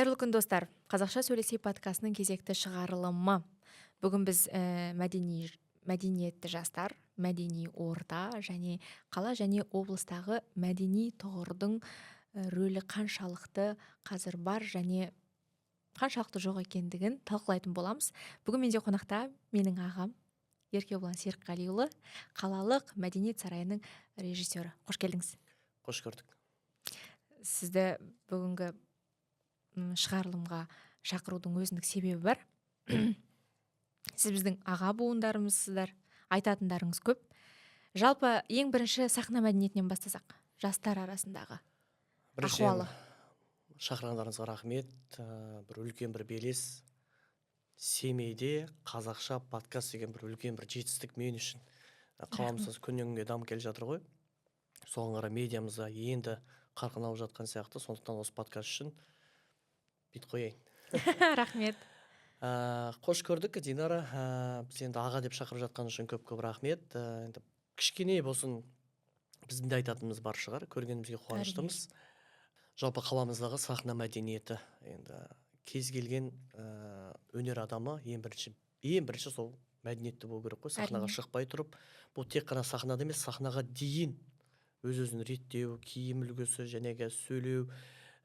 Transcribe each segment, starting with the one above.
Қайырлы күн достар. Қазақша сөйлесей подкастының кезекті шығарылымы. Бүгін біз мәдениетті жастар, мәдени орта және қала және облыстағы мәдени тұғырдың рөлі қаншалықты қазір бар және қаншалықты жоқ екендігін талқылайтын боламыз. Бүгін менде қонақта менің ағам Еркебұлан Серікқалиұлы, қалалық мәдениет сарайының режиссері. Қош келдіңіз. Қош көрдік. Сізді бүгінгі шығарылымға шақырудың өзіндік себебі бар. Сіз біздің аға буындарымызсыздар, айтатындарыңыз көп. Жалпы ең бірінші сахна мәдениетінен бастасақ, жастар арасындағы ахуалы. Шақырғандарыңызға рахмет. Бір үлкен бір белес. Семейде қазақша подкаст деген бір үлкен бір жетістік мен үшін. Қаламсыз күннен күнге дамып келе жатыр ғой. Соған қарай медиамызда енді қарқын алып жатқан сияқты. Сондықтан осы подкаст үшін бит қояйын. Рахмет. Қош көрдік, Динара. Біз енді аға деп шақырып жатқан үшін көп рахмет. Енді кішкене болсын біздің де айтатынымыз бар шығар. Көргенімізге қуаныштымыз. Жалпы қаламыздағы сахна мәдениеті, енді кез келген өнер адамы ең бірінші сол мәдениетті болу керек қой. Сахнаға шықпай тұрып, бұл тек қана сахнада емес, сахнаға дейін өз-өзін реттеу, киім үлгісі, жәнегі сөйлеу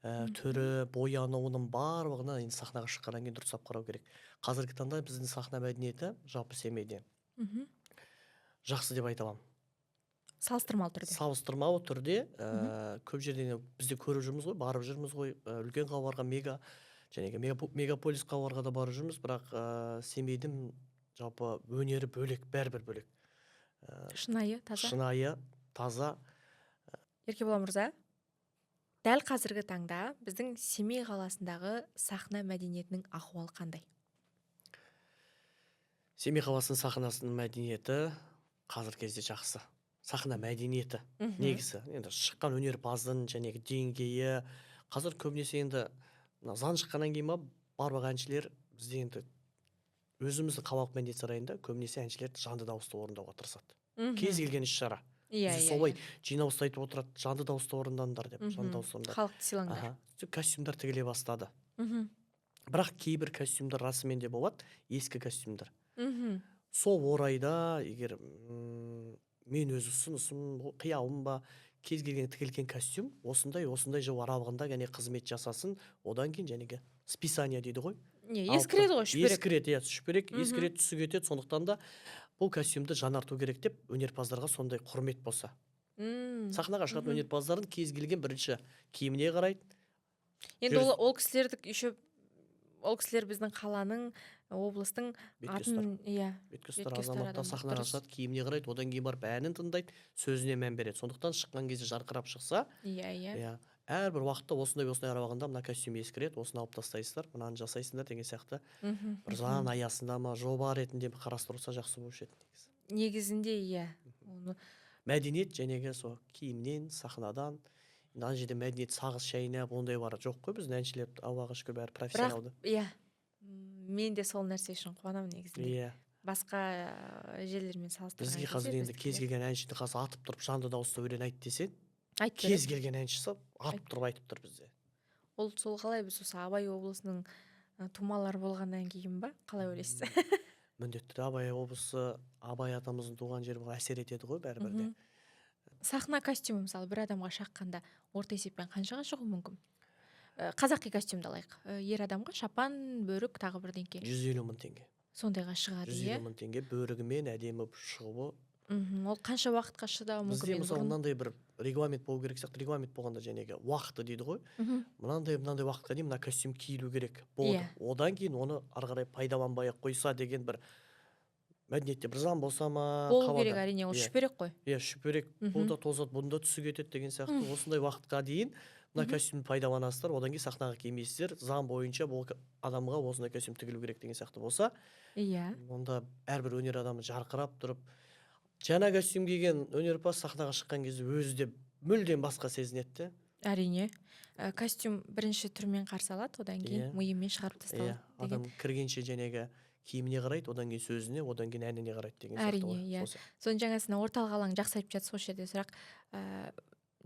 түрі, боянуының барлығына енді сахнаға шыққаннан кейін дұрыстап қарау керек. Қазіргі таңда біздің сахна мәдениеті жалпы Семейде жақсы деп айта аламын. Салыстырмалы түрде көп жерден бізде көріп жүрміз ғой, барып жүрміз ғой, үлкен қалаларға, мегаполис қалаларға да барып жүрміз, бірақ Семейдің жалпы өнері бөлек, бәрібір бөлек. Шынайы, таза. Еркебұлан мырза, дәл қазіргі таңда біздің Семей қаласындағы сахна мәдениетінің ахуалы қандай? Семей қаласының сахнасының мәдениеті қазіргі кезде жақсы. Сахна мәдениеті негізі. Енді шыққан өнерпаздың жәнегі деңгейі. Қазір көбінесе енді заң шыққаннан кейін барлық әншілер бізде енді өзіміздің қалалық мәдениет сарайында көбінесе әншілерді жанды дауыста орындауға тырысады. Кез келген іс-шара. Бізде солай жиналыста айтып отырады, жанды дауыста орындаңдар деп. Халықты сыйлаңдар. Костюмдар тігіле бастады. Бірақ кейбір костюмдар расымен де болады, ескі костюмдар. Сол орайда егер мен өзі ұсынысым, қиялым ба, кез келген тігілген костюм осындай жыл аралығында қызмет жасасын, одан кейін жәнегі списание дейді ғой. Ескіреді ғой, шүпірек, ескіреді, түсі кетеді. Сондықтан да бұл костюмді жаңарту керек деп өнерпаздарға сондай құрмет болса. Сахнаға шығатын өнерпаздардың кез келген бірінші киіміне қарайды. Енді ол кісілер біздің қаланың, облыстың атын, беткеұстар азаматтар сахнаға шығады, киіміне қарайды, одан кейін барып әнін тыңдайды, сөзіне мән береді. Сондықтан шыққан кезде жарқырап шықса, әрбір уақытта осындай аралығында мына костюм ескіреді, осыны алып тастайсыздар, мынаны жасайсыңдар деген сияқты бір заң аясында ма, жоба ретінде қарастырылса жақсы болушы еді. Негізінде мәдениет жәнегі сол киімнен, сахнадан, ана жерде мәдениет сағыз шайнап, ондай бары жоқ қой, біздің әншілер Аллаға шүкір бәрі профессионалды. Мен де сол нәрсе үшін қуанамын негізінде. Басқа жерлермен салыстырған кезде. Бізге қазір енді кез келген әншіні қазір атып тұрып жанды дауыста өлең айт десең, кез келген әншісі атып тұрып айтып тұр бізде. Ол сол қалай, біз осы Абай облысының тумалары болғаннан кейін ба? Қалай ойлайсыз? Міндетті де Абай облысы, Абай атамыздың туған жері әсер етеді ғой бәрібірде. Сахна костюмы мысалы бір адамға шаққанда орта есеппен қаншаға шығуы мүмкін? Қазақи костюмды алайық. Ер адамға шапан, бөрік, тағы бірдеңке. 150 мың теңге. Сондайға шығады, 150 мың теңге бөрігімен әдемі шығуы. Ол қанша уақытқа шыдауы мүмкін? Бізде мысалы мынандай бір регламент болу керек сияқты. Регламент болғанда жәнегі уақыты дейді ғой. Мынандай уақытқа дейін мына костюм киілу керек. Одан кейін оны ары қарай пайдаланбай қойса деген бір мәдениетте бір заң болса ма, болу керек, әрине, ол шүперек қой. Шүперек, бұл да тозады, бұнда түсі кетеді деген сияқты. Осындай уақытқа дейін мына костюмді пайдаланасыздар, одан кейін сахнаға кимейсіздер, заң бойынша бұл адамға осындай костюм тігілу керек деген сияқты болса, онда әрбір өнер адамы жарқырап тұрып, жаңа костюм киген өнерпаз сахнаға шыққан кезде өзі де мүлдем басқа сезінеді. Әрине. Костюм бірінші түрмен қарсы алады, одан кейін миымен шығарып тасталады. Адам кіргенше жәнегі киіміне қарайды, одан кейін сөзіне, одан кейін әніне қарайды деген сияқты ғой. Әрине, соның жаңасына орталық алаң жақсы айтып жатсыз осы жерде сұрақ.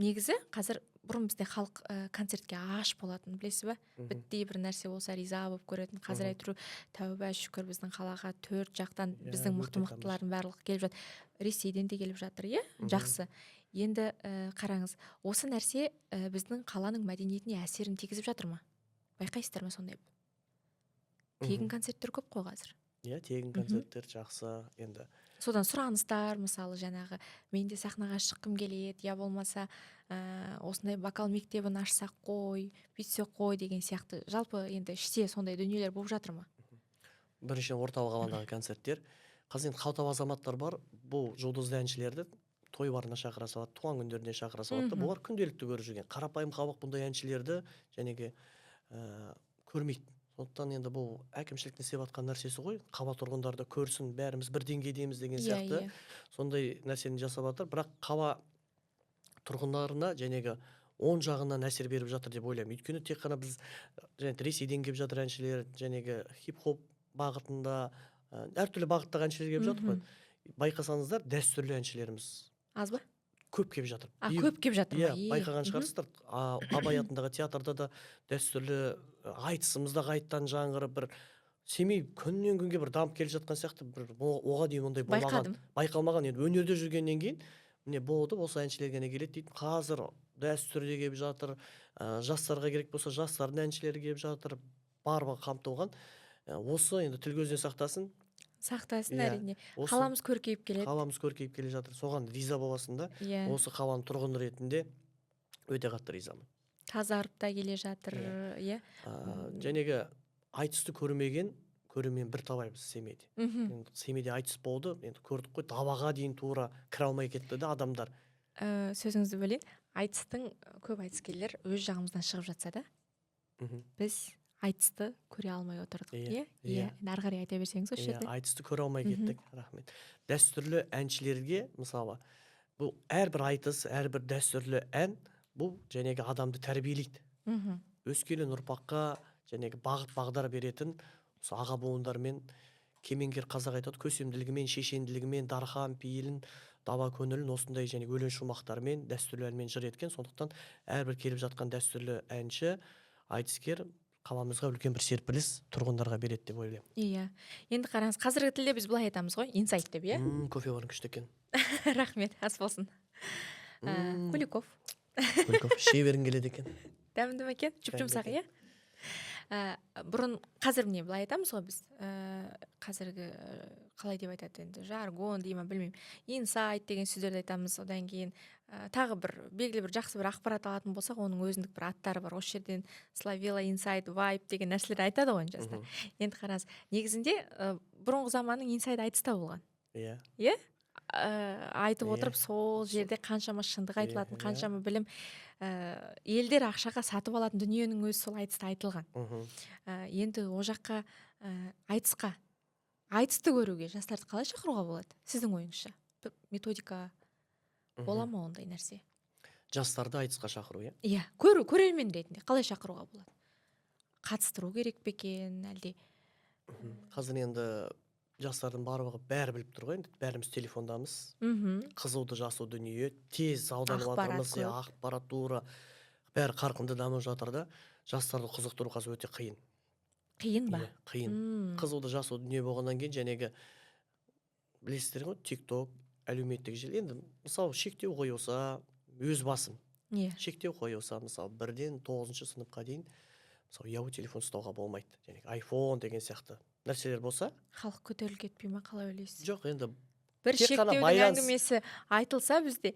негізі қазір бұрын бізде халық концертке аш болатын, білесіз ба? Мгм. Біттей бір нәрсе болса риза болып көретін. Қазір әйтеуір тәуба шүкір біздің қалаға төрт жақтан Иә, біздің өте мықты мықтылардың барлығы келіп жатыр. Ресейден де келіп жатыр, иә? Мгм. Жақсы. Енді қараңыз, осы нәрсе біздің қаланың мәдениетіне әсерін тигізіп жатыр ма? Байқайсыздар ма сондай? Тегін концерттер көп қой қазір. Иә, тегін Мгм. концерттер жақсы. Енді Содан сұраныстар, мысалы жаңағы мен де сахнаға шыққым келеді, я болмаса осындай вокал мектебін ашсақ қой, бүйтсек қой деген сияқты. Жалпы енді іште сондай дүниелер болып жатыр ма? біріншіден орталық алаңдағы концерттер. Қазір енді қалталы азаматтар бар, бұл жұлдызды әншілерді тойларына шақыра салады, туған күндеріне шақыра салады да, Мгм. бұлар күнделікті көріп жүрген. Қарапайым халық бұндай әншілерді жәнеге көрмейді. Сондықтан енді бұл әкімшіліктің істеп жатқан нәрсесі ғой. Қала тұрғындары да көрсін, бәріміз бір деңгейдеміз деген Иә, сияқты иә. сондай нәрсені жасап жатыр. Бірақ қала тұрғындарына жәнегі оң жағынан әсер беріп жатыр деп ойлаймын. Өйткені тек қана біз және Ресейден келіп жатыр әншілер, жәнегі хип-хоп бағытында, әртүрлі бағыттағы әншілер келіп жатыр ғой. Байқасаңыздар, дәстүрлі әншілеріміз Аз ба? көп келіп жатыр. Көп келіп жатыр ма? Иә, байқаған шығарсыздар. Абай атындағы театрда да дәстүрлі айтысымыздағы айттан жаңғырып бір Семей күннен күнге бір дамып келе жатқан сияқты, бір оған дейін ондай болмаған, Байқадым. байқалмаған. Енді өнерде жүргеннен кейін міне болды, осы әншілер ғана келеді дейді. Қазір дәстүрде келіп жатыр, жастарға керек болса жастардың әншілері келіп жатыр, барлығы қамтылған. Осы енді тіл көзден сақтасын. Сақтасын, Иә, әрине. осы Қаламыз көркейіп келеді. қаламыз көркейіп келе жатыр. Соған риза боласың да. Иә. Осы қаланың тұрғыны ретінде өте қатты ризамын. Тазарып та келе жатыр, иә. Жәнегі айтысты көрмеген көрермен бір табайбыз Семейде. Мгм. Енді Семейде айтыс болды, енді көрдік қой, табаға дейін тура кіре алмай кетті да адамдар. Сөзіңізді бөлейін. Айтыстың көп айтыскерлер өз жағымыздан шығып жатса да, Мгм. біз айтысты көре алмай отырдық. Иә, Иә? иә. Енді ары қарай айта берсеңіз осы Иә, жерде. айтысты көре алмай кеттік. Рахмет. Дәстүрлі әншілерге, мысалы, бұл әрбір айтыс, әрбір дәстүрлі ән, бұл жәнегі адамды тәрбиелейді. Мгм. Өскелең ұрпаққа жәнегі бағыт бағдар беретін осы аға буындармен кемеңгер қазақ айтады, көсемділігімен, шешенділігімен, дархан пейілін, дала көңілін осындай және өлең шумақтармен, дәстүрлі әнмен жыр еткен. Сондықтан әрбір келіп жатқан дәстүрлі әнші, айтыскер қаламызға үлкен бір серпіліс тұрғындарға береді деп ойлаймын. Иә. Енді қараңыз, қазіргі тілде біз былай айтамыз ғой, инсайт деп, иә? Кофе барың күшті екен. Рахмет, ас болсын. Куликов. Куликов іше бергің келеді екен. Дәмді ме екен? Жұп-жұмсақ, иә? Бұрын қазір міне былай айтамыз ғой біз, қазіргі қалай деп айтады енді, жаргон дей ма білмеймін, инсайт деген сөздерді айтамыз. Одан кейін тағы бір белгілі бір жақсы бір ақпарат алатын болсақ, оның өзіндік бір аттары бар. Осы жерден словила, инсайт, вайб деген нәрселер айтады ғой жастар. Енді қараңыз, негізінде бұрынғы заманның инсайт айтыста болған. Иә. Иә? Айтып отырып сол жерде қаншама шындық айтылатын, қаншама білім, елдер ақшаға сатып алатын дүниенің өзі сол айтыста айтылған. Енді о жаққа айтысты көруге жастарды қалай шақыруға болады? Сіздің ойыңызша методика бола ма ондай нәрсе? Жастарды айтысқа шақыру, иә? Иә, көрермен ретінде қалай шақыруға болады? Қатыстыру керек пе екен, әлде? Қазір енді жастардың барлығы бәрі біліп тұр ғой, енді бәріміз телефондамыз. Қызуды жасу дүние, тез алданып жатырмыз, ақпарат бәрі қарқынды дамып жатыр да, жастарды қызықтыру қазір өте қиын. Қиын ба? Қиын. Қызуды жасу дүние болғаннан кейін жәнегі білесіздер ғой, TikTok, әлеуметтік желі, енді мысалы шектеу қойылса, өз басым. Шектеу қойылса, мысалы 1-ден 9-шы сыныпқа дейін мысалы ұялы телефон ұстауға болмайды. Және iPhone деген сияқты нәрселер болса, халық көтеріліп кетпей ма, қалай ойлайсыз? жоқ, енді бір шектеудің әңгімесі айтылса бізде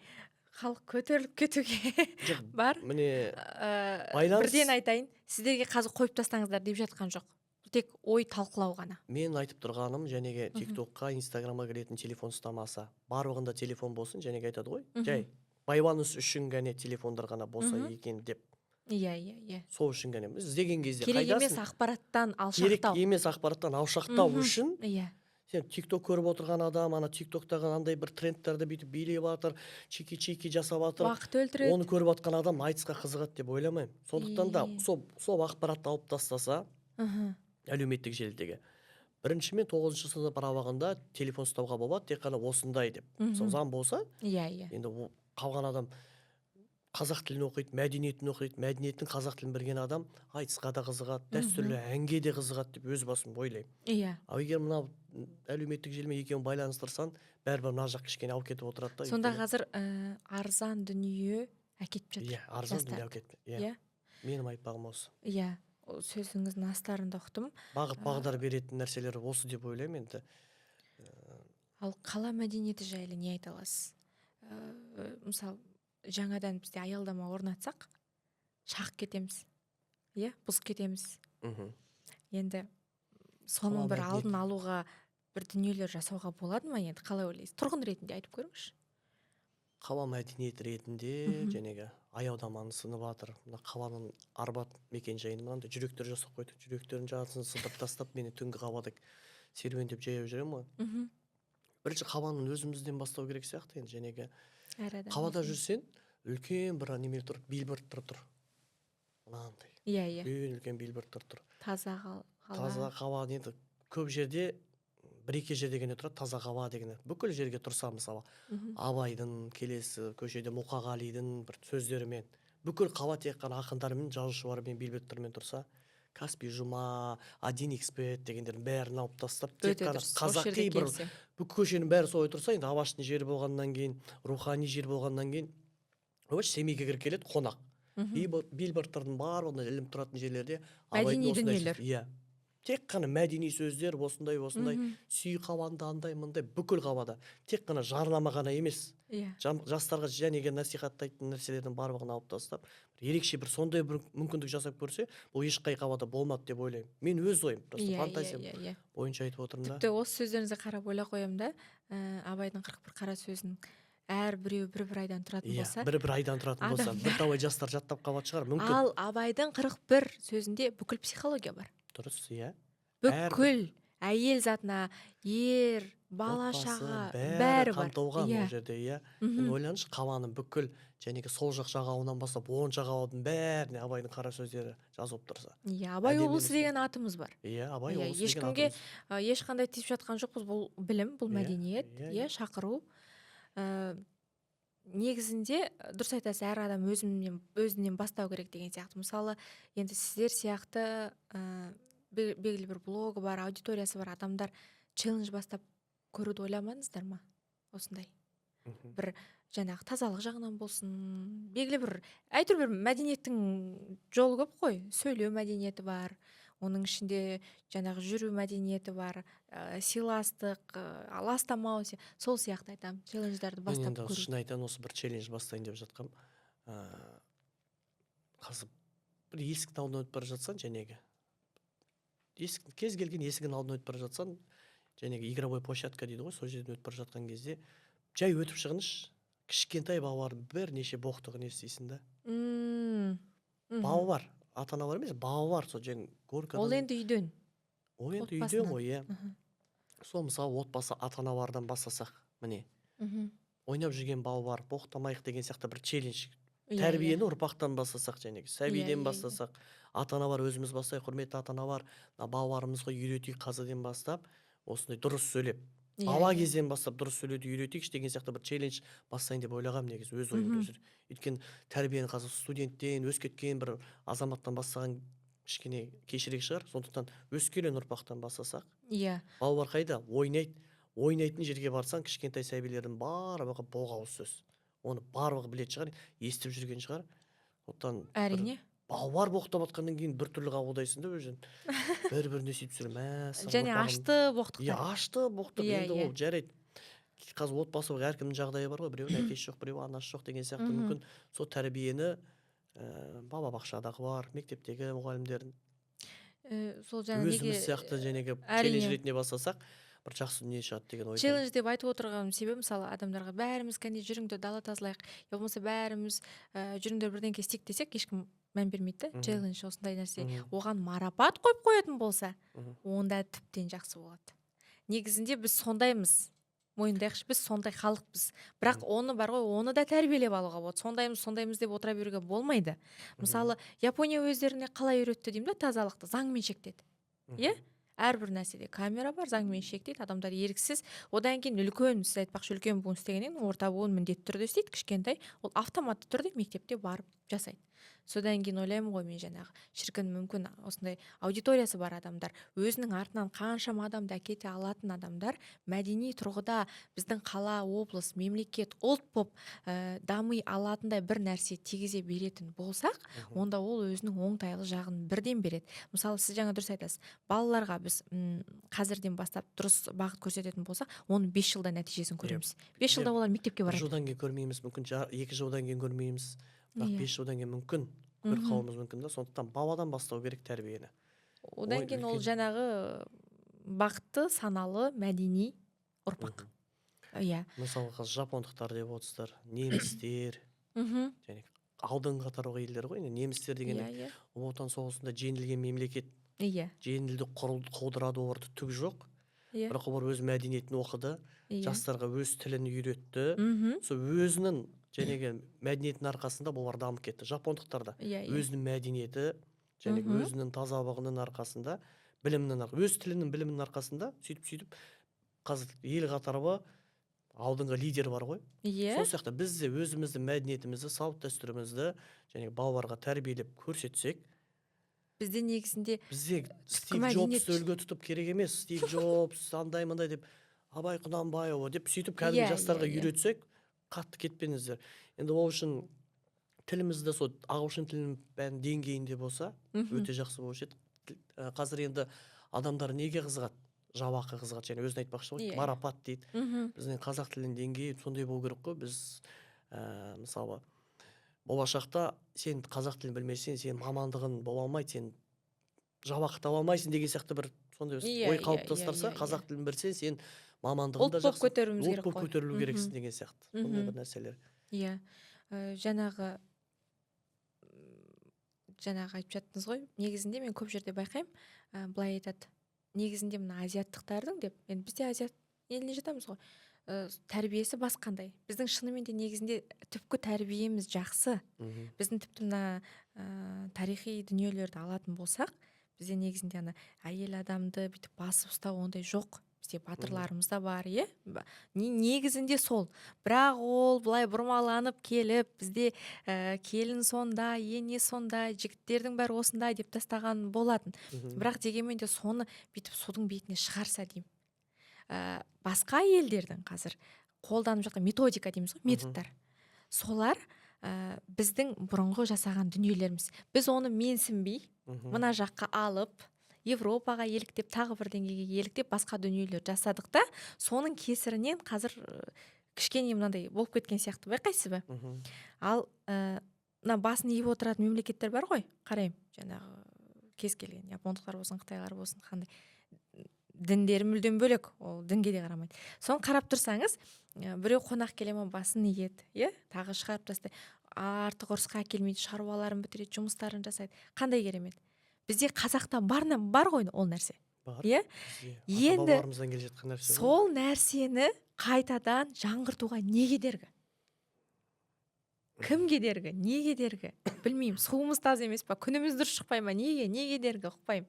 халық көтеріліп кетуге бар. Міне бірден айтайын, сіздерге қазір қойып тастаңыздар деп жатқан жоқ. Тек ой талқылау ғана. Мен айтып тұрғаным, жәнеге TikTokқа, Instagramға кіретін телефон ұстамаса, барлығында телефон болсын, жәнеге айтады ғой, жай байланыс үшін ғана телефондар ғана болса екен деп. Иә. Сол үшін ғана. Іздеген кезде керек емес ақпараттан алшақтау. Керек емес ақпараттан алшақтау үшін. Иә. Сен TikTok көріп отырған адам, ана TikToктағы андай бір трендтерді бүйтіп билеп жатыр, чики-чики жасап жатыр. Уақыт өлтіреді. Оны көріп жатқан адам айтысқа қызығады деп ойламаймын. Сондықтан да сол ақпаратты алып тастаса, әлеуметтік желідегі. Бірінші мен 9-шы сынып аралығында телефон ұстауға болады, тек қана осындай деп. Сол заң болса, Иә. енді қалған адам қазақ тілін оқиды, мәдениетін оқиды, мәдениетін қазақ тілін білген адам айтысқа да қызығады, Мгм. дәстүрлі әнге де қызығады деп өз басым ойлаймын. Иә. Ал егер мынау әлеуметтік желімен екеуін байланыстырсаң, бәрібір мына жақ кішкене алып кетіп отырады да. Сонда қазір арзан дүние әкетіп жатыр. Иә, арзан дүние жастарды. алып кетті. Иә. Иә. Менің айтпағым осы. Иә. Сөзіңіздің астарында ұқтым. Бағыт бағдар беретін нәрселер осы деп ойлаймын енді. Ал қала мәдениеті жайлы не айта аласыз? Мысалы, жаңадан бізде аялдама орнатсақ, шағып кетеміз. Иә, бұзып кетеміз. Мгм. Енді соның Қала бір мәдениеті. алдын алуға бір дүниелер жасауға болады ма енді? Қалай ойлайсыз? Тұрғын ретінде айтып көріңізші. Қала мәдениеті ретінде Мгм. жәнегі аялдаманы сынып жатыр. Мына қаланың Арбат мекенжайын мынандай жүректер жасап қойды. Жүректердің жағасын сыдырып тастап, мені түнгі қалада серуендеп жаяу жүремін ғой. Мгм. Бірінші қаланың өзімізден бастау керек сияқты енді жәнегі. Әр адам. Қалада жүрсен, үлкен бір неме тұр, билборд тұр. Мынандай. Иә. Үлкен билборд тұр. Таза қала. Таза қала енді көп жерде бір-екі жерде ғана тұрады, таза қала дегені. Бүкіл жерге тұрса мысалы, Мгм. Абайдың келесі көшеде Мұқағалидың бір сөздерімен, бүкіл қала тек қана ақындармен, жазушылармен, билбордтармен тұрса, Каспий жұма, 1xbet дегендердің бәрін алып тастап, тек Өте қана дұрыс. Осы жерде қазақи бір келісемін. бүкіл көшенің бәрі солай тұрса, енді Абаштың жері болғаннан кейін, рухани жер болғаннан кейін, Семейге кіріп келеді қонақ. Мгм. Билбордтардың барлығында ілініп тұратын жерлерде Мәдени Абайдың осындай дүниелер. иә. Тек қана мәдени сөздер, осындай, Мгм. сүй қаланда андай, мындай, бүкіл қалада. Тек қана жарнама ғана емес. Иә. Жастарға жәнегі насихаттайтын нәрселердің барлығын алып тастап, ерекше бір сондай бір мүмкіндік жасап көрсе, бұл ешқай қалада болмады деп ойлаймын. Мен өз ойым, просто Иә. фантазиям Иә. бойынша айтып отырмын да. Тіпті осы сөздеріңізге қарап ойлап қоямын да, Абайдың 41 қара сөзін әр біреу бір айдан тұратын Иә, болса, бір айдан тұратын болса, адамдар- бір талай жастар жаттап қалатын шығар, мүмкін. ал Абайдың 41 сөзінде бүкіл психология бар. Дұрыс, иә. Бүкіл әйел затына, ер, бала Отбасы, шаға, бәрі бәрі бар. қамтылған Иә. ол жерде, иә. Мгм. Енді ойлаңызшы, қаланың бүкіл жәнегі сол жақ жағалауынан бастап оң жағалаудың бәріне Абайдың қара сөздері жазылып тұрса. Иә, Абай Әдемі облысы емес пе? деген атымыз бар. Иә, Абай Иә, облысы деген ешкімге атымыз. ешқандай тиіп жатқан жоқпыз. Бұл білім, бұл Иә, мәдениет, иә, иә, шақыру. Ә, Негізінде дұрыс айтасыз, әр адам өзінен бастау керек деген сияқты. Мысалы, енді сіздер сияқты белгілі бір блогы бар, аудиториясы бар адамдар челлендж бастап көруді ойламадыңыздар ма? Осындай. Мгм. Бір жаңағы тазалық жағынан болсын, белгілі бір әйтеуір бір мәдениеттің жолы көп қой. Сөйлеу мәдениеті бар, оның ішінде жаңағы жүру мәдениеті бар, сыйластық, ластамау, сол сияқты айтамын. Челлендждарды Мен бастап енді көру. шын айтайын, осы бір челлендж бастайын деп жатқам. Қазір бір есіктің алдынан өтіп бара жатсаң, жәнегі кез келген есігінің алдынан өтіп бара жатсаң, жәнегі игровой площадка дейді ғой, сол жерден өтіп бара жатқан кезде жай өтіп шығыңызшы, кішкентай балалардың бірнеше боқтығын естисің да. Балалар, ата аналар емес, балалар сол горкадан. Ол енді үйден. Ол енді үйден отбасынан. ғой, иә. Сол мысалы отбасы ата аналардан бастасақ, міне, ойнап жүрген балалар, боқтамайық деген сияқты бір челлендж. Тәрбиені ұрпақтан бастасақ, жәнегі сәбиден бастасақ, ата аналар өзіміз бастайық, құрметті ата аналар, балаларымызға үйретейік қазірден бастап, осындай дұрыс сөйлеп, бала кезден бастап дұрыс сөйлеуді үйретейікші деген сияқты бір челлендж бастайын деп ойлағам негізі өз ойымда жүр. Өйткені тәрбиені қазір студенттен, өсіп кеткен бір азаматтан бастаған кішкене кешірек шығар, сондықтан өскелең ұрпақтан бастасақ. Иә. Балалар қайда? Ойнайтын жерге барсаң, кішкентай сәбилердің барлығы боғауыз сөз. Оны барлығы білетін шығар, естіп жүрген шығар. Оттан Әрине. балалар боқтап жатқаннан кейін біртүрлі қабылдайсың да өзін. Бір-біріне сөйтіп жүріп, және ашты боқтықтар. Иә, ашты боқтық. Иә, Енді иә. ол жарайды. Қазір отбасы әркімнің жағдайы бар ғой, біреуінің әкесі жоқ, біреуі анасы жоқ деген сияқты. Мгм. Мүмкін сол тәрбиені балабақшадағы бар, мектептегі мұғалімдердің Сол жаңа неге өзіміз сияқты жәнегі әрине. челлендж ретінде бастасақ, бір жақсы дүние шығады деген ойдамын. челлендж деп айтып отырғаным себебі, мысалы, адамдарға бәріміз кәне жүріңдер дала тазалайық, я болмаса бәріміз жүріңдер бірдеңке істейік десек, ешкім мән бермейді да. Челлендж осындай нәрсе. Оған марапат қойып қоятын болса, онда тіптен жақсы болады. Негізінде біз сондаймыз. Мойындайықшы, біз сондай халықпыз. Бірақ оны бар ғой, оны да тәрбиелеп алуға болады. Сондаймыз деп отыра беруге болмайды. Мысалы, Япония өздеріне қалай үйретті деймін да, тазалықты заңмен шектеді. Иә? әрбір нәрседе камера бар, заңмен шектейді, адамдар еріксіз. Одан кейін үлкен, сіз айтпақшы үлкен буын істегеннен орта буын міндетті түрде істейді, кішкентай ол автоматты түрде мектепте барып жасайды. Содан кейін ойлаймын ғой мен жаңағы шіркін мүмкін осындай аудиториясы бар адамдар, өзінің артынан қаншама адамды әкете алатын адамдар мәдени тұрғыда біздің қала, облыс, мемлекет, ұлт боп дами алатындай бір нәрсе тигізе беретін болсақ, онда ол өзінің оңтайлы жағын бірден береді. Мысалы, сіз жаңа дұрыс айтасыз, балаларға біз қазірден бастап дұрыс бағыт көрсететін болсақ, оның 5 жылда нәтижесін көреміз. 5 жылда олар мектепке бір барады. жылдан кейін көрмейміз, мүмкін 2 жылдан кейін көрмейміз, бірақ Иә. 5 жылдан кейін мүмкін көріп қалуымыз мүмкін да. Сондықтан баладан бастау керек тәрбиені. Одан Ой, кейін ол үлкен. жаңағы бақытты, саналы, мәдени ұрпақ. Иә. Мысалы, қазір жапондықтар деп отырсыздар, немістер, Мгм. және алдыңғы қатарлы елдер ғой. Енді немістер деген Иә. ұлы отан соғысында жеңілген мемлекет, Иә. жеңілді құлдырады, оларда түк жоқ. Иә. Бірақ олар өз мәдениетін оқыды, Иә. жастарға өз тілін үйретті. Мгм. Сол өзінің жәнегі мәдениетінің арқасында олар дамып кетті. Жапондықтар да Иә. өзінің мәдениеті, жәнегі Мгм. өзінің тазалығының арқасында, өз тілінің білімінің арқасында сөйтіп қазір ел қатарлы алдыңғы лидер бар ғой. Иә. Сол сияқты біз де өзіміздің мәдениетімізді, салт дәстүрімізді және балаларға тәрбиелеп көрсетсек, Бізде негізінде бізде Стив мәдениет- Джобсты үлгі тұтып керек емес. Стив Джобс андай мындай деп, Абай Құнанбайұлы деп сөйтіп кәдімгі Иә, жастарға иә, иә. үйретсек, қатты кетпеңіздер. Енді ол үшін тілімізді сол ағылшын тілінің бәрін деңгейінде болса, өте жақсы болушы еді. Қазір енді адамдар неге қызығады? Жалақы қызығады, және өзін айтпақшы ғой, Иә. марапат дейді. Мгм. Біздің қазақ тілінің деңгейі сондай болу керек қой. Біз мысалы болашақта сен қазақ тілін білмесең, сен мамандығын бола алмайды, сен жалақы таба алмайсың деген сияқты бір сондай Иә, ой иә, қалыптастырса, иә, иә. қазақ тілін білсең, сен мамандығын Ұлт да болып жақсы, көтеруіміз керек ұлт болып қой. көтерілу Мгм. керексің деген сияқты. Сондай Мгм. бір нәрселер. Иә. Жаңағы айтып жаттыңыз ғой. Негізінде мен көп жерде байқаймын, былай айтады. Негізінде мына азиаттықтардың деп, енді біз де азиат еліне жатамыз ғой. Тәрбиесі басқандай. Біздің шынымен де негізінде түпкі тәрбиеміз жақсы. Біздің тіпті мына тарихи дүниелерді алатын болсақ, бізде негізінде ана әйел адамды бүйтіп басып ұстау ондай жоқ. Бізде батырларымыз да бар, иә? Негізінде сол. Бірақ ол былай бұрмаланып келіп, бізде келін сондай, ене сондай, жігіттердің бәрі осындай деп тастаған болатын. Бірақ дегенмен де соны бүйтіп судың бетіне шығарса деймін. Басқа елдердің қазір қолданып жатқан методика дейміз ғой, методтар. Солар біздің бұрынғы жасаған дүниелеріміз. Біз оны менсінбей, мына жаққа алып, Европаға еліктеп, тағы бір деңгейге еліктеп, басқа дүниелер жасадық та, соның кесірінен қазір кішкене мынандай болып кеткен сияқты, байқайсыз ба? Ал мына басын иіп отыратын мемлекеттер бар ғой, қараймын, жаңағы кез келген япондықтар болсын, қытайлар болсын, қандай діндері мүлдем бөлек, ол дінге де қарамайды. Соны қарап тұрсаңыз, біреу қонақ келе ма басын иеді, иә? Тағы шығарып тастайды. Артық ұрысқа әкелмейді, шаруаларын бітіреді, жұмыстарын жасайды. Қандай керемет. Бізде қазақта бар ғой ол нәрсе. Бар. Иә? Енді Ата-бабаларымыздан келе жатқан нәрсе. сол нәрсені қайтадан жаңғыртуға не кедергі? Кім кедергі? Не кедергі? Білмеймін. Суымыз таза емес па? Күніміз дұрыс шықпай ма? Неге? Не кедергі? Ұқпаймын.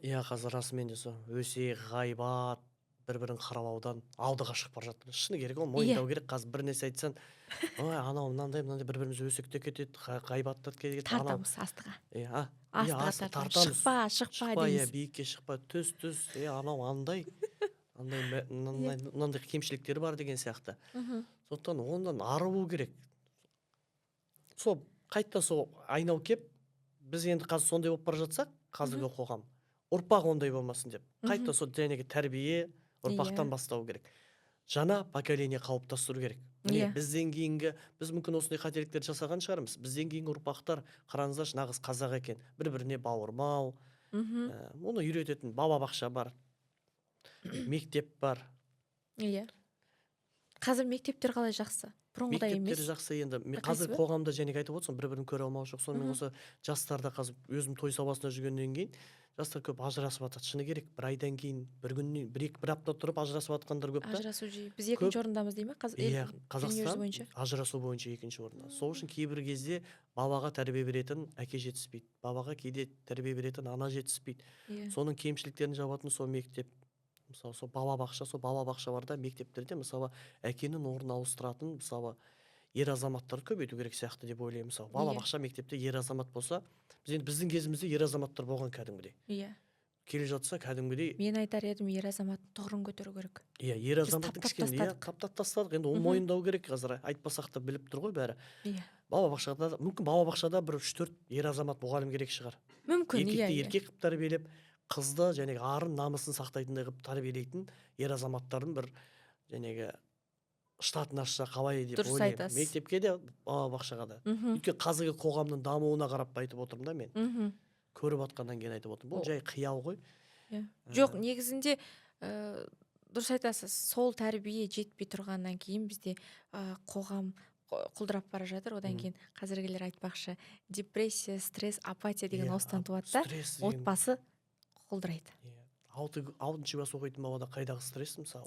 Иә, қазір расымен де сол өсек, ғайбат, бір-бірін қаралаудан алдыға шығып бара жатыр. Шыны керек, ол мойындау керек. Қазір бір нәрсе айтсаң, ой, анау мынандай бір-біріміз өсекте кетеді, ғайбаттап кетеді. Тартамыз астыға. Иә, Астыға тартамыз. Шықпа иә, дейміз. биікке шықпа, түс, анау андай кемшіліктері бар деген сияқты. Сондықтан ондан арылу керек. Сол қайта сол айнау кеп, біз енді қазір сондай болып бара жатсақ, қазіргі қоғам, ұрпақ ондай болмасын деп. Қайта сол жәнегі тәрбие ұрпақтан бастау керек. Жаңа поколение қалыптастыру керек. Міне, бізден кейінгі, біз мүмкін осындай қателіктер жасаған шығармыз. Бізден кейінгі ұрпақтар, қараңыздаршы, нағыз қазақ екен. Бір-біріне бауырмал, оны үйрететін балабақша бар, мектеп бар. Иә. Қазір мектептер қалай жақсы. бұрынғыдай мектептер емес. жақсы енді. Мен Байқайсыз қазір ба? қоғамда және айтып отырсың, бір-бірін көре алмауы жоқ. Сонымен қоса жастарда қазір өзім той сабасында жүргеннен кейін жастар көп ажырасып жатады. Шыны керек, бір айдан кейін, бір күннен, бір апта тұрып ажырасып жатқандар көп та. Ажырасу жиі. Біз Көп. екінші орындамыз дей ме? Иә, Дүниежүзі Қазақстан бойынша. ажырасу бойынша екінші орында. Сол үшін кейбір кезде бабаға тәрбие беретін әке жетіспейді. Бабаға кейде тәрбие беретін ана жетіспейді. Иә. Соның кемшіліктерін жабатын сол мектеп. Мысалы, сол балабақша барда мектептерде мысалы әкенің орнын ауыстыратын мысалы ер азаматтарды көбейту керек сияқты деп ойлаймын. Мысалы, балабақша мектепте ер азамат болса, біздің кезімізде ер азаматтар болған кәдімгідей. Иә. Келе жатса кәдімгідей. Мен айтар едім, ер азаматтың тұғырын көтеру керек. Иә, ер Біз азаматтың таптап кішкене тастадық. таптап тастадық. Енді оны мойындау керек. Қазір айтпасақ та біліп тұр ғой бәрі. Иә. Мүмкін балабақшада бір 3-4 ер азамат мұғалім керек шығар. Мүмкін, иә. Еркекті еркек қылып тәрбиелеп, қызды және арын намысын сақтайтындай қылып тәрбиелейтін ер азаматтардың бір жәнегі штатын ашса қалай деп Дұрыс ойлаймын. айтасыз. Мектепке де, балабақшаға да. Өйткені қазіргі қоғамның дамуына қарап айтып отырмын да мен. Көріп жатқаннан кейін айтып отырмын. Бұл жай қиял ғой. Жоқ, негізінде дұрыс айтасыз. Сол тәрбие жетпей тұрғаннан кейін бізде қоғам құлдырап бара жатыр. Одан кейін қазіргілер айтпақшы, депрессия, стресс, апатия деген осыдан туады да, отбасы құлдырайды. 6-шы класс оқитын балада қайдағы стресс мысалы.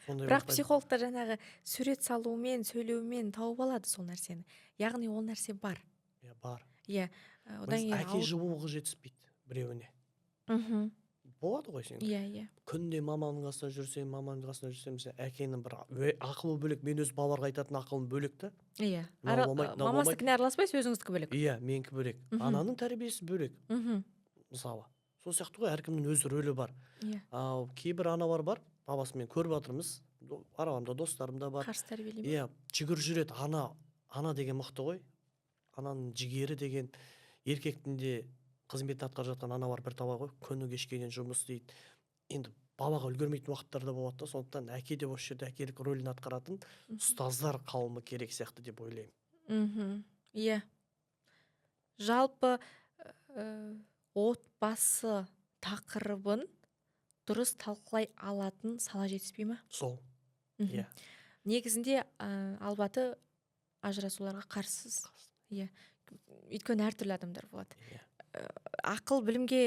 Бірақ психологтар жаңағы сурет салумен, сөйлеумен тауып алады сол нәрсені. Яғни ол нәрсе бар. Иә, бар. Иә. Одан кейін әке жуығы жетіспейді біреуіне. Болады ғой сен. Иә. Күнде маманың қасында жүрсем, әкенің бір ақылы бөлек. Мен өз балаларға айтатын ақылым бөлек та. Иә. Мамасыныкіне араласпайсыз, өзіңіздікі бөлек. Иә, менікі бөлек. Ананың тәрбиесі бөлек. Мысалы. Сол сияқты ғой, әркімнің өз рөлі бар. Ал кейбір аналар бар, бабасымен көріп жатырмыз. Араларымда достарым да бар. Қарсы тәрбиелейді. Иә, жүгір жүреді. Ана деген мықты ғой. Ананың жігері деген еркектің де қызметін атқарып жатқан ана бар бір таба ғой. Күні кешке дейін жұмыс істейді. Енді балаға үлгермейтін уақыттарда болады да, сондықтан әке де осы жерде әкелік рөлін атқаратын ұстаздар қауымы керек сияқты деп ойлаймын. Иә. Жалпы отбасы тақырыбын дұрыс талқылай алатын сала жетіспей ма? Сол. Иә. Негізінде албаты ажырасуларға қарсысыз. Иә. Өйткені әртүрлі адамдар болады. Ақыл білімге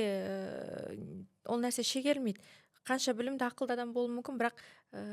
ол нәрсе шегермейді. Қанша білімді ақылды адам болуы мүмкін, бірақ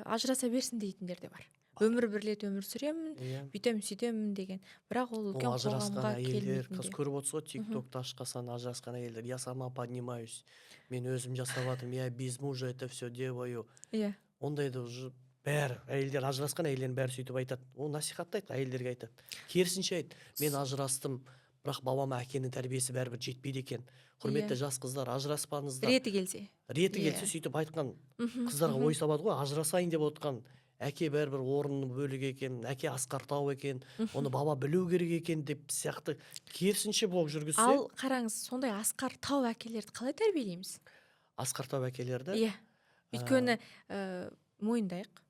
ажыраса берсін дейтіндер де бар. Өмір бірлет өмір сүремін, бүйтемін сөйтемін деген. Бірақ ол үлкен қоғамға келмейтіндер. Қазір көріп отырсыз ғой, тиктокты ашқасан ажырасқан әйелдер. Я сама поднимаюсь. Мен өзім жасап жатырмын. Я без мужа это все делаю. Иә. Ондайды уже бәрі әйелдер ажырасқан әйелдердің бәрі сөйтіп айтады. Ол насихаттайды, әйелдерге айтады. Керісінше айт, мен ажырастым, бірақ бабама әкенің тәрбиесі бәрібір жетпейді екен. Құрметті жас қыздар, ажыраспаңыздар. Реті келсе сөйтіп айтқан қыздарға ой салады ғой, ажырасайын деп отқан. Әке бәрібір орны бөлек екен, әке асқартау екен, оны баба білу керек екен деп сияқты керісінше болып жүргізсе. Ал қараңыз, сондай асқартау әкелерді қалай тәрбиелейміз? Асқартау әкелерді? Иә. Өйткені мойындайық.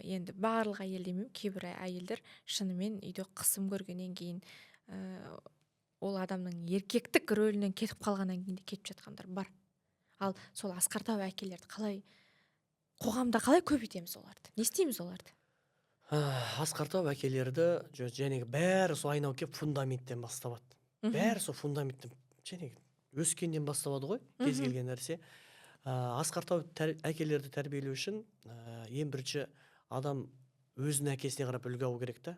Енді барлық әйел демеймін, кейбір әйелдер шынымен үйде қысым көргеннен кейін ол адамның еркектік рөлінен кетіп қалғаннан кейін де кетіп жатқандар бар. Ал сол асқартау әкелерді қоғамда қалай көбейтеміз оларды? Не істейміз оларды? Асқартау әкелерді және бәрі сол айналып келіп фундаменттен басталады. Бәрі сол фундаменттен және өскеннен басталады ғой, кез келген нәрсе. Асқартау әкелерді тәрбиелеу үшін ең бірінші адам өзінің әкесіне қарап үлгі алу керек та.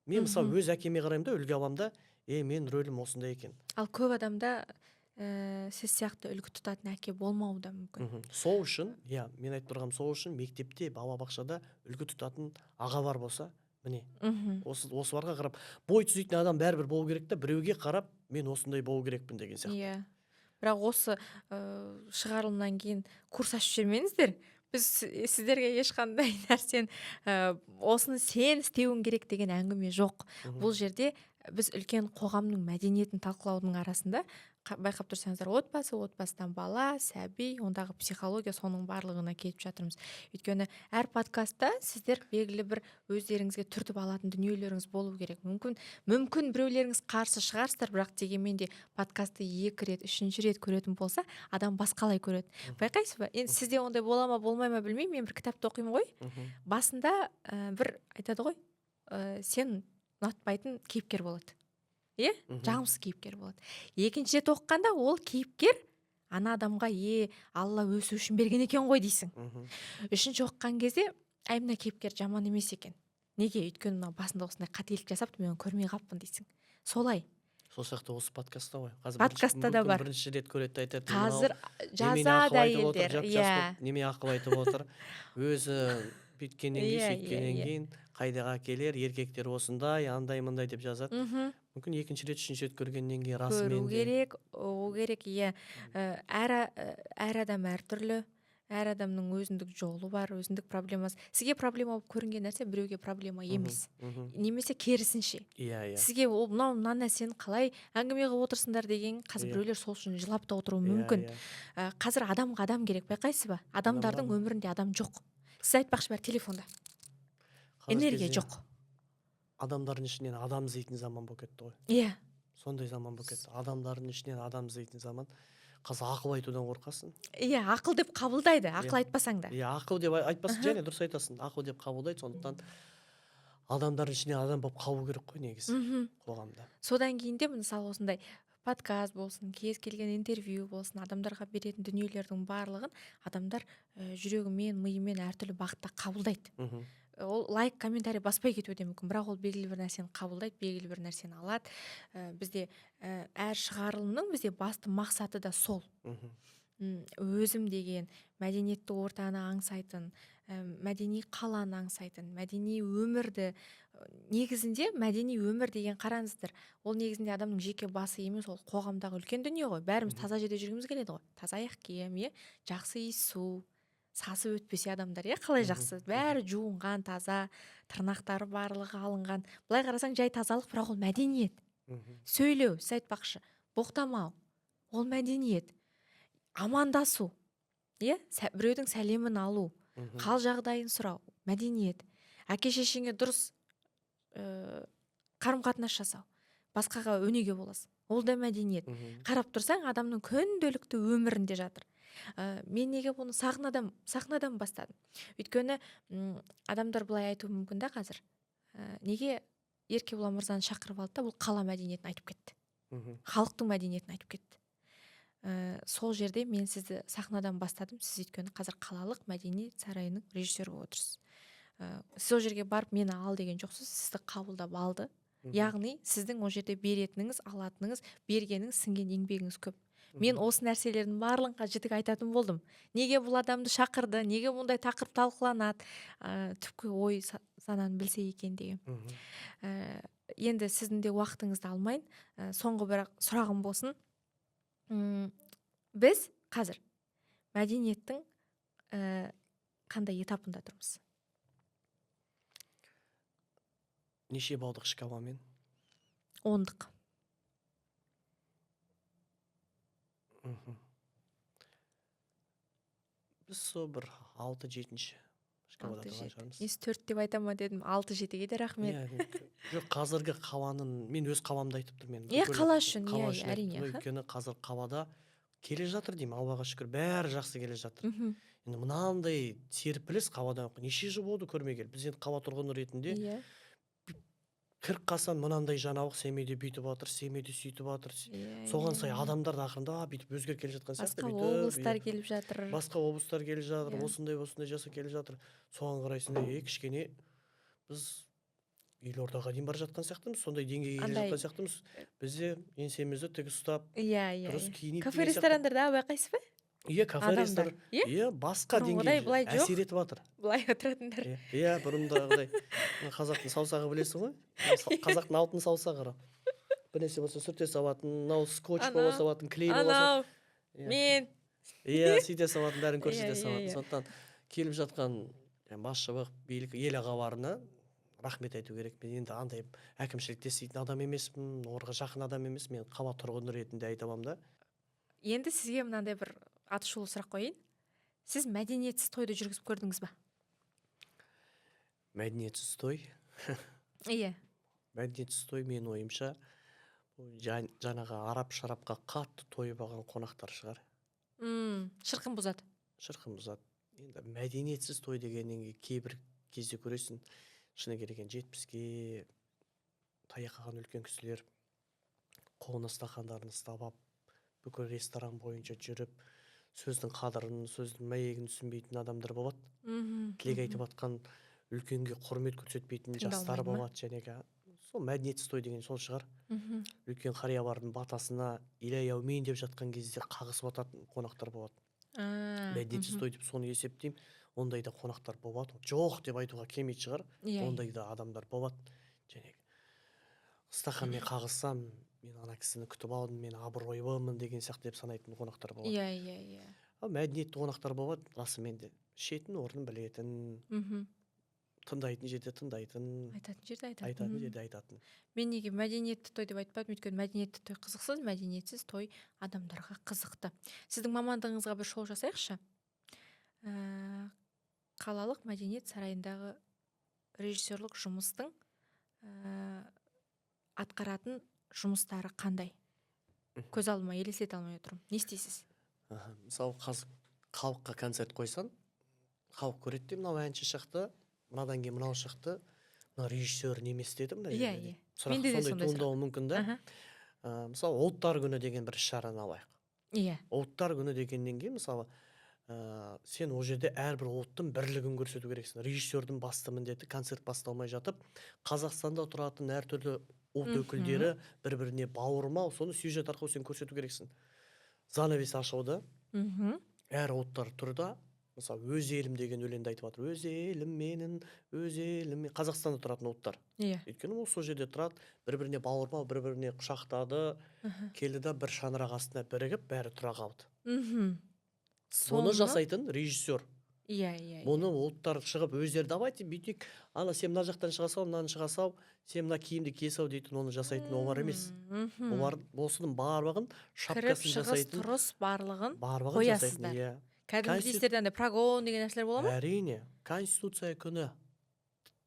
Мен мысалы өз әкеме қараймын да, үлгі аламын да, мен рөлім осындай екен. Ал көп адамда сіз сияқты үлгі тұтатын әке болмауы да мүмкін. Сол үшін, мен айтып тұрғаным сол үшін мектепте, балабақшада үлгі тұтатын аға бар болса, міне, осыларға қарап, бой түзейтін адам бәрібір болу керек та, біреуге қарап, мен осындай болу керекпін деген сияқты. Иә. Бірақ осы шығарылымнан кейін курс ашып жүрмеңіздер. Біз сіздерге ешқандай нәрсен осыны сен істеуің керек деген әңгіме жоқ. Бұл жерде біз үлкен қоғамның мәдениетін талқылаудың арасында байқап тұрсаңыздар, отбасыдан бала, сәби, ондағы психология, соның барлығына келіп жатырмыз. Өйткені әр подкастта сіздер белгілі бір өздеріңізге түртіп алатын дүниелеріңіз болу керек. Мүмкін біреулеріңіз қарсы шығарсыздар, бірақ дегенмен де подкастты 2 рет, 3-ші рет көретін болса, адам басқалай көреді. Байқайсыз ба? Енді сізде ондай бола ма, болмай ма білмеймін. Мен бір кітапты оқимын ғой. Басында бір айтады ғой, сен ұнатпайтын кейіпкер болады. Иә? Мгм. Жағымсыз кейіпкер болады. Екінші рет оқығанда ол кейіпкер ана адамға алла өсу үшін берген екен ғой дейсің. Мгм. Үшінші оқыған кезде мына кейіпкер жаман емес екен. Неге? Өйткені мына басында осындай қателік жасапты, мен оны көрмей қалыппын дейсің. Солай. Сол сияқты осы подкастта ғой. Қазір Подкастта да бар. бірінші рет көреді да айтады. Қазір немене жазады ақыл айтып отыр, әйелдер. жап-жас болып, неме ақыл айтып отыр. Өзі бүйткеннен кейін, сөйткеннен кейін қайдаға келер, еркектер осындай, андай мындай деп жазады. Мгм. Мүмкін екінші рет, үшінші рет көргеннен кейін Көру расымен де. керек, оқу керек. Әр адам әртүрлі, әр адамның өзіндік жолы бар, өзіндік проблемасы. Сізге проблема болып көрінген нәрсе біреуге проблема емес. Мгм. Немесе керісінше. Иә. Сізге ол мына нәрсені қалай әңгіме қылып отырсыңдар деген, қазір Иә. біреулер сол үшін жылап та отыруы Иә, мүмкін. иә. Қазір адамға адам керек, байқайсыз ба? Адамдардың Адамға- өмірінде адам жоқ. Сіз айтпақшы бәрі телефонда. Қазір Энергия кезде жоқ. Адамдардың ішінен адам іздейтін заман болып кетті ғой. Иә. Сондай заман болып кетті. Адамдардың ішінен адам іздейтін заман. Қазір ақыл айтудан қорқасың. Иә, ақыл деп қабылдайды, ақыл айтпасаң да. Иә, ақыл деп айтпасын, және дұрыс айтасың. Ақыл деп қабылдайды, сондықтан адамдардың ішінен адам болып қалу керек қой негізі Мгм. қоғамда. Содан кейін де мысалы осындай подкаст болсын, кез келген интервью болсын, адамдарға беретін дүниелердің барлығын адамдар жүрегімен, миымен әртүрлі бағытта қабылдайды. Мгм. Ол лайк, комментарий баспай кетуі де мүмкін, бірақ ол белгілі бір нәрсені қабылдайды, белгілі бір нәрсені алады. Бізде әр шығарылымның бізде басты мақсаты да сол. Мгм. Өзім деген мәдениетті ортаны аңсайтын, мәдени қаланы аңсайтын, мәдени өмірді, негізінде мәдени өмір деген қараңыздар, ол негізінде адамның жеке басы емес, ол қоғамдағы үлкен дүние ғой. Бәріміз таза жерде жүргіміз келеді ғой. Таза аяқ киім, жақсы иіс су, сасып өтпесе адамдар, қалай жақсы, бәрі жуынған, таза, тырнақтары барлығы алынған. Былай қарасаң жай тазалық, бірақ ол мәдениет. Мгм. Сөйлеу, сіз айтпақшы, боқтамау, ол мәдениет. Амандасу, біреудің сәлемін алу, Мгм. қал жағдайын сұрау, мәдениет. Әке шешеңе дұрыс қарым-қатынас жасау, басқаға өнеге боласың, ол да мәдениет. Мгм. Қарап тұрсаң, адамның күнделікті өмірінде жатыр. Мен неге бұны сахнадан бастадым? Өйткені адамдар былай айтуы мүмкін да қазір. Неге Еркебұлан мырзаны шақырып алды да бұл қала мәдениетін айтып кетті, Мгм. халықтың мәдениетін айтып кетті. Сол жерде мен сізді сахнадан бастадым. Сіз өйткені қазір қалалық мәдениет сарайының режиссері болып отырсыз. Сол жерге барып мені ал деген жоқсыз, сізді қабылдап алды. Яғни сіздің ол жерде беретініңіз, алатыныңыз, бергеніңіз, сіңген еңбегіңіз көп. Мен осы нәрселердің барлығын жітік айтатын болдым. Неге бұл адамды шақырды, неге мұндай тақырып талқыланады, түпкі ой сананы білсе екен деген. Енді сіздің де уақытыңызды алмайын. Соңғы бір сұрағым болсын. Біз қазір мәдениеттің қандай этапында тұрмыз? Неше балдық шкаламен? 10-дық. Біз сол бір 6-7 шкалада тұрған шығармыз. Есі 4 деп айта ма дедім, 6-7-ге де рахмет. Жоқ, қазіргі қаланың, мен өз қаламды айтып тұрмын. Қала үшін, әрине. Өйткені қазір қалада келе жатыр деймін, Аллаға шүкір, бәрі жақсы келе жатыр. Енді мынандай серпіліс қаладан неше жыл болды көрмегелі. Біз енді қала тұрғыны ретінде кіріп қалсам мынандай жаңалық Семейде бүйтіп жатыр, Семейде сөйтіп жатыр. Соған сай адамдар да ақырында бүйтіп өзгеріп келе жатқан сияқты. Басқа облыстар келіп жатыр. Басқа облыстар келе жатыр, осындай жаса келе жатыр. Соған қарайсың, кішкене біз елордаға дейін бара жатқан сияқтымыз, сондай деңгейге келе жатқан сияқтымыз. Бізде еңсемізді тік ұстап, дұрыс киініп. Кафе ресторандарда байқайсыз ба? Кафе ресторан. Басқа деңгейге әсер етіп жатыр. Былай отыратындар. Бұрындағыдай. Қазақтың саусағы білесің ғой? Қазақтың алтын саусағы. Бір нәрсе болса сүрте салатын, мынау скотч бола салатын, клей бола салатын. Мен. Сөйте салатын, бәрін көрсете салатын. Сондықтан келіп жатқан басшылық, билік, ел ағаларына рахмет айту керек. Мен енді андай әкімшілікте істейтін адам емеспін, оларға жақын адам емес, мен қала тұрғыны ретінде айта аламын да. Енді сізге мынандай бір атышулы сұрақ қойайын. Сіз мәдениетсіз тойды жүргізіп көрдіңіз ба? Мәдениетсіз той? Мәдениетсіз той, мен ойымша, жаңағы арап-шарапқа қатты тойып алған қонақтар шығар. Шырқын бұзады. Шырқын бұзады. Енді мәдениетсіз той дегеннен кейін кейбір кезде көресің, шыны керек 70-ке таяқ қалған үлкен кісілер қолына стақандарын ұстап алып бүкіл ресторан бойынша жүріп сөздің қадірін, сөздің мәйегін түсінбейтін адамдар болады. Тілек айтып жатқан үлкенге құрмет көрсетпейтін жастар Тыңдалмайды ма? болады. Жәнегі сол мәдениетсіз той деген сол шығар. Үлкен қариялардың батасына илай әумин деп жатқан кезде қағысып жататын қонақтар болады. Мәдениетсіз той деп соны есептеймін. Ондайда қонақтар болады. Жоқ деп айтуға келмейтін шығар. Иә, Ондайда адамдар болады. Жәнегі стақанмен қағыссам, мен ана кісіні күтіп алдым, мен абыройлымын деген сияқты деп санайтын қонақтар болады. иә. Ал мәдениетті қонақтар болады, расымен де ішетін орнын білетін, тыңдайтын жерде тыңдайтын, Айтатын жерде айтатын. айтатын жерде айтатын. Мен неге мәдениетті той деп айтпадым, өйткені мәдениетті той қызықсыз, мәдениетсіз той адамдарға қызықты. Сіздің мамандығыңызға бір шоу жасайықшы. Қалалық мәдениет сарайындағы режиссерлік жұмыстың атқаратын жұмыстары қандай? Көз алдыма елестете алмай отырмын. Не істейсіз? Мысалы қазір халыққа концерт қойсан, халық көреді де, мынау әнші шықты, мынадан кейін мынау шықты, мына режиссер неме істеді мына Иә, жерде иә. деп. Сұрақ Менде де сондай сондай туындауы мүмкін да. Мысалы ұлттар күні деген бір іс-шараны алайық. Иә. Ұлттар күні дегеннен кейін мысалы сен ол жерде әрбір ұлттың бірлігін көрсету керексің. Режиссердің басты міндеті концерт басталмай жатып, Қазақстанда тұратын әртүрлі ұлт өкілдері бір-біріне бауырмал, соны сюжет арқылы сен көрсету керексің. Занавес ашылды, әр ұлттар тұрда, мысалы өз елім деген өлеңді айтып жатыр. Өз елім менің, өз елім мен. Қазақстанда тұратын ұлттар. Иә. Өйткені ол сол жерде тұрады, бір-біріне бауырмал, бір-біріне құшақтады, келді да бір шаңырақ астына бірігіп, бәрі тұра қалды. Бұны жасайтын режиссер. Иә. Бұны ұлттар шығып өздері давайте бүйтейік, ана сен мына жақтан шыға сал, мынаны шыға сал, сен мына киімді кие сал дейтін, оны жасайтын олар емес. Олар осының барлығын шапкасын шығыс, жасайтын, тұрыс барлығын қоясыздар. қоясыздар. Кәдімгі кездерде андай прогон деген нәрселер бола ма? Әрине, Конституция күні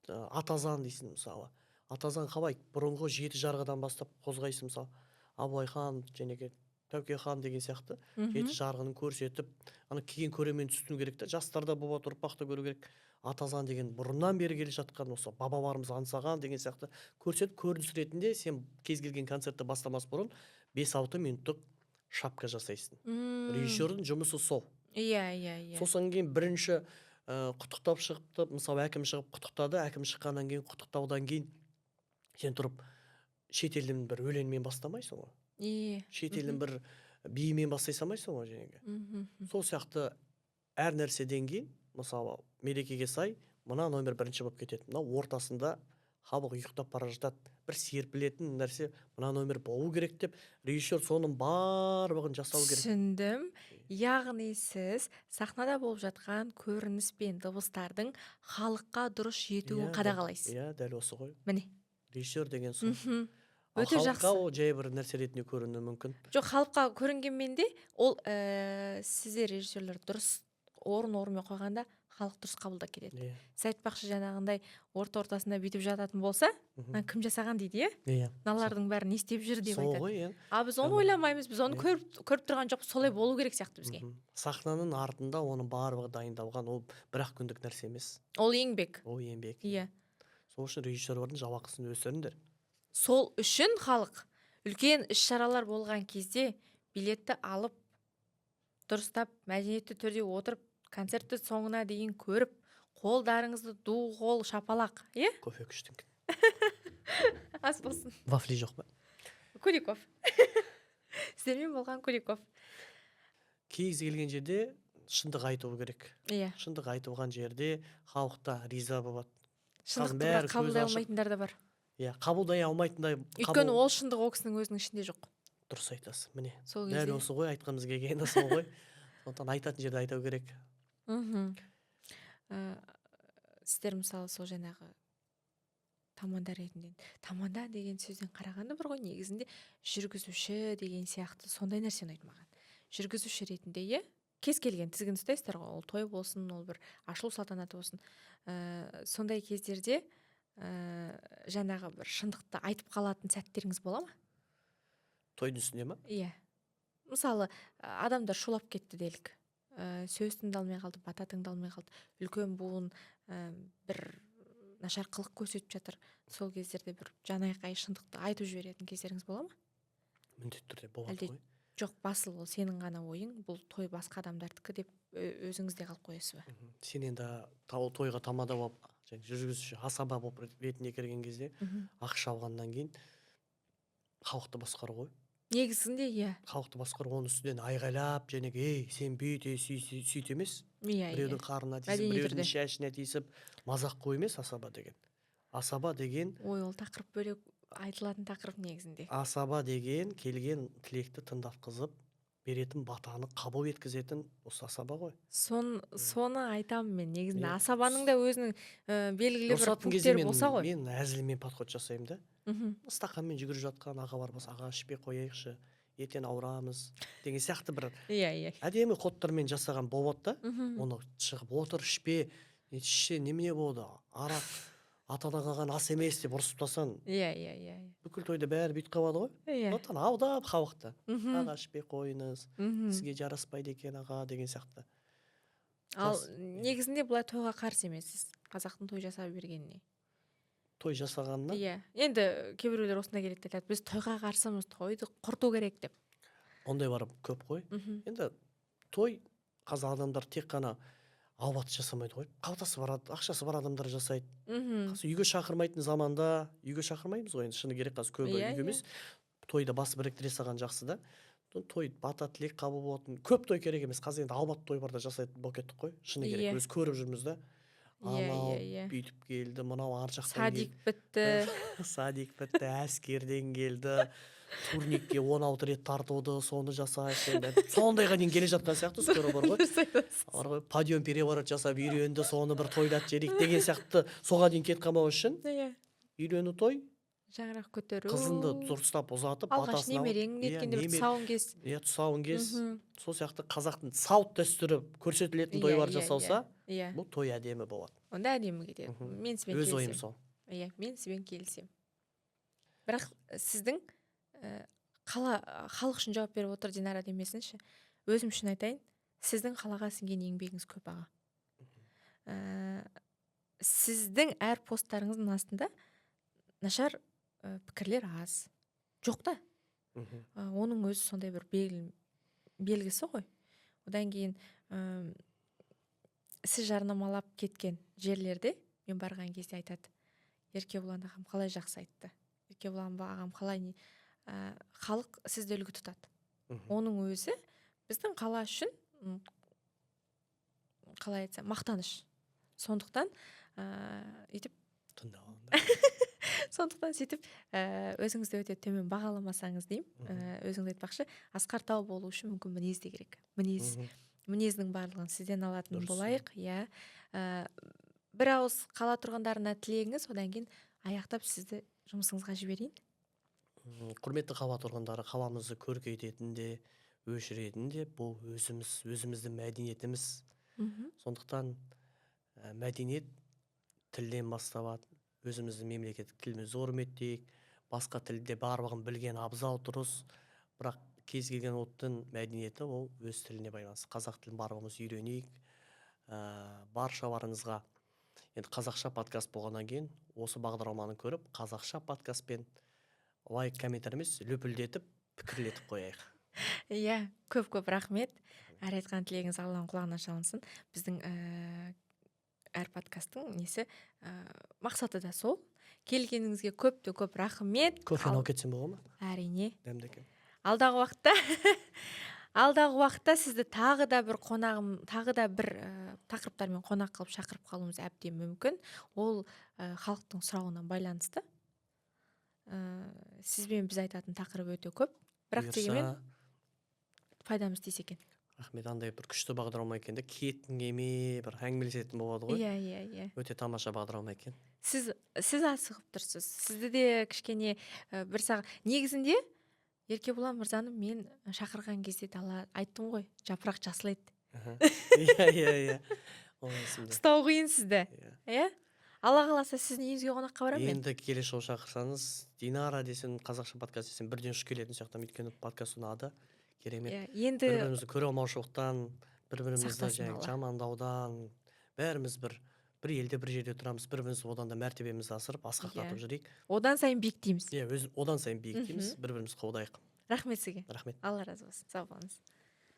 атазан дейсің мысалы. Атазан қалай бұрынғы 7 жарғыдан бастап қозғайсың мысалы. Абылай хан, жәнеге Тәуке хан деген сияқты 7 жарғыны көрсетіп, ана кейін көремен түсіну керек та, жастарда болады, ұрпақта көру керек. Атазан деген бұрыннан бері келе жатқан осы бабаларымыз аңсаған деген сияқты көрсетіп, көрініс ретінде сен кез келген концертті бастамас бұрын 5-6 минуттық шапка жасайсың. Режиссердің жұмысы сол. Иә. Сосын кейін бірінші құттықтап шығыпты, мысалы әкім шығып құттықтады, әкім шыққаннан кейін құттықтаудан кейін сен тұрып шетелдің бір өлеңмен бастамайсың ғой. Шетелдің бір биімен бастай салмайсың ғой жәнегі. Сол сияқты әр нәрседен кейін, мысалы мерекеге сай, мына номер бірінші болып кетеді. Мына ортасында халық ұйықтап бара жатады, бір серпілетін нәрсе мына номер болу керек деп, режиссер соның барлығын жасау керек. Түсіндім. Яғни сіз сахнада болып жатқан көрініс пен дыбыстардың халыққа дұрыс жетуін қадағалайсыз. Иә, дәл осы ғой. Міне. Режиссер деген сол. Өте жақсы. Халыққа ол жай бір нәрсе ретінде көрінуі мүмкін. Жоқ, халыққа көрінгенмен де ол сіздер режиссерлер дұрыс орын-орнымен қойғанда халық дұрыс қабылдап кетеді. Сіз айтпақшы жаңағындай ортасында бүйтіп жататын болса, кім жасаған дейді, иә? Мыналардың бәрі не істеп жүр деп айтады. Сол ғой, иә. Біз оны ойламаймыз, біз оны көріп тұрған жоқ, солай болу керек сияқты бізге. Сахнаның артында оның барлығы дайындалған, ол бір-ақ күндік нәрсе емес. Ол еңбек. Ол еңбек. Иә. Сол үшін режиссерлердің жалақысын өсіріңдер. Сол үшін халық үлкен іс-шаралар болған кезде билетті алып, дұрыстап, мәдениетті түрде отырып, концертті соңына дейін көріп, қолдарыңызды ду-қол шапалақ, е? Кофе күштің. Ас болсын. Вафли жоқ па? Куликов. Сіздермен болған Куликов. Кез келген жерде шындық айтуы керек. Иә. Шындық айтылған жерде халықта риза болады. Шындықты қабылдай алмайтындар да бар. Иә, қабылдай алмайтындай. Өйткені ол шындық ол кісінің өзінің ішінде жоқ. Дұрыс айтасың, міне. Сол кезде. Дәл осы ғой, айтқымыз келгені сол ғой. Сондықтан айтатын жерде айту керек. Сіздер мысалы сол жаңағы тамада ретінде, тамада деген сөзден қарағанда бар ғой, негізінде жүргізуші деген сияқты сондай нәрсе ұнайды маған. Жүргізуші ретінде, е? Кез келген тізгін ұстайсыздар ғой, ол той болсын, ол бір ашылу салтанаты болсын. Сондай кездерде жаңағы бір шындықты айтып қалатын сәттеріңіз бола ма? Тойдың үстінде ма? Иә. Мысалы, адамдар шулап кетті делік. Сөз тыңдалмай қалды, бата тыңдалмай қалды. Үлкен буын бір нашар қылық көрсетіп жатыр, сол кездерде бір жан айқай шындықты айтып жіберетін кездеріңіз бола ма? Міндетті түрде болады Әлде ғой. жоқ, басыл ол сенің ғана ойың, бұл той басқа адамдардікі деп өзіңізде қалып қоясыз ба? Сен енді тойға тамада болып және жүргізуші асаба болып ретінде келген кезде ақша алғаннан кейін халықты басқару ғой. Негізінде иә. Халықты басқару, оның үстінен айғайлап және ей сен бүйт сөйт емес. Иә, Біреудің қарнына тиісіп, Мәдени біреудің түрде. шашына тиісіп мазақ қой емес асаба деген. Асаба деген Ой, ол тақырып бөлек айтылатын тақырып негізінде. асаба деген келген тілекті тыңдатқызып беретін батаны қабыл еткізетін осы асаба ғой. Соны айтамын мен. Негізінде Мен асабаның да өзінің белгілі бір ұрысатын кезде пункттері болса ғой. мен әзілмен подход жасаймын да. Мгм. Стақанмен жүгіріп жатқан ағалар болса, аға ішпей қояйықшы, ертең ауырамыз деген сияқты бір Иә. әдемі кодтармен жасаған болады да. Мгм. Оны шығып отыр, ішпе, ішсе немене болды, арақ атадан қалған ас емес деп ұрысып тастасаң, Иә. бүкіл тойда бәрі бүйтіп қалады ғой. Иә. Сондықтан алдап халықты. Мгм. Аға ішпей қойыңыз, Мгм. сізге жараспайды екен аға деген сияқты. Ал Жас- негізінде былай тойға қарсы емессіз, қазақтың той жасап бергеніне. Той жасағанына Иә. Енді кейбіреулер осындай келеді де айтады, біз тойға қарсымыз, тойды құрту керек деп. ондай барып көп қой. Мгм. Енді той қазақ адамдар тек қана албат жасамайды ғой. Қалтасы бар, ақшасы бар адамдар жасайды. Мгм. Қазір үйге шақырмайтын заманда үйге шақырмаймыз ғой, енді шыны керек қазір көбі Иә, үйге емес. Тойда бас біріктіре салған жақсы да. Той бата тілек қабыл болатын. Көп той керек емес. Қазір енді албат той барда жасайтын болып кеттік қой. Шыны керек. Иә. Өзі көріп жүрміз да. Анау Иә. бүйтіп келді, мынау ар жақтан Садик бітті. Садик бітті, әскерден келді. Турникке 16 рет тартуды, соны жасайсың. Сондайға дейін келе жатқан сияқты скоро бар ғой. Дұрыс айтасыз. Бар ғой, подъем переворот жасап үйренді, соны бір тойлат жерік деген сияқты соға дейін кетіп қалмау үшін Иә. үйлену той, Жаңырақ көтеру. қызынды дұрыстап ұзатып, алғаш батасын алып, немереңнің неткенде бір тұсауын кес. тұсауын кес. Мгм. Сол сияқты қазақтың салт дәстүрі көрсетілетін тойлар жасалса, Иә. бұл той әдемі болады. Онда әдемі кетеді. Мгм. Мен сізбен Өз ойым келісемін. сол. Иә, мен сізбен келісемін. Бірақ сіздің халық үшін жауап беріп отыр Динара демесінші. Өзім үшін айтайын, сіздің қалаға сіңген еңбегіңіз көп аға. Сіздің әр посттарыңыздың астында нашар пікірлер аз. Жоқ та. Мгм. Оның өзі сондай бір белгісі ғой. Одан кейін сіз жарнамалап кеткен жерлерде мен барған кезде айтады, Еркебұлан ағам қалай жақсы айтты. Еркебұлан ағам қалай халық сізді үлгі тұтады. Мгм. Оның өзі біздің қала үшін қалай айтсам мақтаныш. Сондықтан өйтіп Тыңдап алыңдар. сондықтан сөйтіп өзіңізді өте төмен бағаламасаңыз деймін. Өзіңіз айтпақшы, асқар тау болу үшін мүмкін мінез де керек. Мгм. Мінездің барлығын сізден алатын Дұрыс. болайық. Иә. Бір ауыз қала тұрғындарына тілегіңіз, одан кейін аяқтап сізді жұмысыңызға жіберейін. Құрметті қала тұрғындары, қаламызды көркейтетін де, өшіретін де бұл өзіміздің мәдениетіміз. Сондықтан мәдениет тілден басталады. Өзіміздің мемлекеттік тілімізді құрметтейік. Басқа тілде барлығын білген абзал дұрыс. Бірақ кез келген ұлттың мәдениеті ол өз тіліне байланысты. Қазақ тілін барлығымыз үйренейік. Баршаларыңызға енді қазақша подкаст болғаннан кейін осы бағдарламаны көріп, қазақша подкастпен лайк, комментарий емес, löпілдетіп, пікірлетіп қояйық. Иә, көп рахмет. Әр айтқан тілегіңіз Алланың құлағына шалынсын. Біздің әр подкасттың несі мақсаты да сол. Келгеніңізге көп рахмет. Кофені алып кетсем бола ма? Әрине. Дәмді екен. Алдағы уақытта сізді тағы да бір тақырыптармен қонақ қылып шақырып қалуымыз әбден мүмкін. Ол халықтың сұрауына байланысты. Сізбен біз айтатын тақырып өте көп. Бірақ дегенмен пайдамыз тисе екен. Рахмет, андай бір күшті бағдарлама екен де, кеттің еме, бір әңгімелесетін болады ғой. Иә. Өте тамаша бағдарлама екен. Сіз асығып тұрсыз. Сізді де кішкене бір сағат. Негізінде Еркебұлан мырзаны мен шақырған кезде айттым ғой, жапырақ жасыл еді. Иә. Ұстау қиын сізді. Иә? Алла қаласа сіздің үйіңізге қонаққа барамын мен. Енді келесі жолы шақырсаңыз, Динара десең, қазақша подкаст десең, бірден ұшып келетін сияқты, өйткені подкаст ұнады. Керемет. Енді бір-бірімізді көре алмаушылықтан, бір-бірімізді сақтасын Алла. жамандаудан, бәріміз бір бір елде бір жерде тұрамыз, бір біріміз одан да мәртебемізді асырып асқақтатып жүрейік. Одан сайын биіктейміз. Одан сайын биіктейміз, бір бірімізді қолдайық. Рахмет сізге. Рахмет. Алла разы болсын. Сау болыңыз.